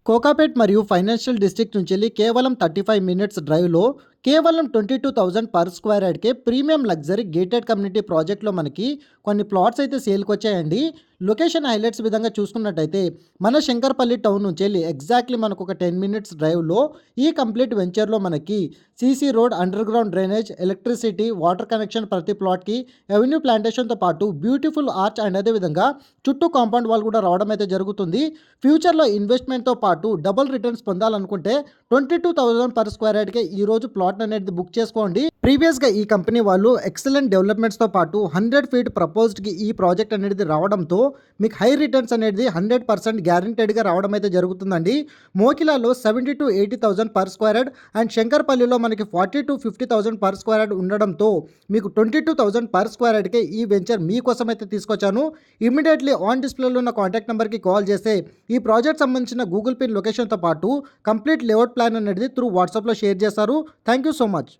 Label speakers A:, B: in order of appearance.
A: కోకాపేట్ మరియు financial district నుంచి కేవలం 35 మినిట్స్ డ్రైవ్లో కేవలం 22,000 పర్ స్క్వేర్ యార్డ్కే ప్రీమియం లగ్జరీ గేటెడ్ కమ్యూనిటీ ప్రాజెక్ట్లో మనకి కొన్ని ప్లాట్స్ అయితే సేల్కి వచ్చాయండి. లొకేషన్ హైలైట్స్ విధంగా చూసుకున్నట్టయితే మన శంకర్పల్లి టౌన్ నుంచి ఎగ్జాక్ట్లీ మనకు ఒక 10 మినిట్స్ డ్రైవ్లో ఈ కంప్లీట్ వెంచర్లో మనకి CC road, under ground drainage, electricity, water connection ప్రతి ప్లాట్కి, ఎవెన్యూ ప్లాంటేషన్తో పాటు బ్యూటిఫుల్ ఆర్చ్ అండ్ అదేవిధంగా చుట్టూ కాంపౌండ్ వాల్ కూడా రావడం అయితే జరుగుతుంది. ఫ్యూచర్లో ఇన్వెస్ట్మెంట్తో పాటు డబుల్ రిటర్న్స్ పొందాలనుకుంటే 22,000 పర్ స్క్వేర్ యార్డ్కే ఈరోజు ప్లాట్ అనేది బుక్ చేసుకోండి. ప్రీవియస్గా ఈ కంపెనీ వాళ్ళు ఎక్సలెంట్ డెవలప్మెంట్స్తో పాటు 100 ఫీట్ ప్రపోజ్డ్కి ఈ ప్రాజెక్ట్ అనేది రావడంతో మీకు హై రిటర్న్స్ అనేది 100% గ్యారంటెడ్గా రావడం అయితే జరుగుతుందండి. మోకిలాలో 70,000 to 80,000 per square yard and శంకర్పల్లిలో మనకి 40,000 to 50,000 పర్ స్క్వేర్ యార్డ్ ఉండడంతో మీకు 22,000 పర్ స్క్వేర్ యార్డ్కే ఈ వెంచర్ మీకోసం అయితే తీసుకొచ్చాను. ఇమీడియట్లీ ఆన్ డిస్ప్లేలో ఉన్న కాంటాక్ట్ నెంబర్కి కాల్ చేస్తే ఈ ప్రాజెక్ట్ సంబంధించిన గూగుల్ పిన్ లొకేషన్తో పాటు కంప్లీట్ లేఅవుట్ ప్లాన్ అనేది త్రూ వాట్సాప్లో షేర్ చేస్తారు. Thank you so much.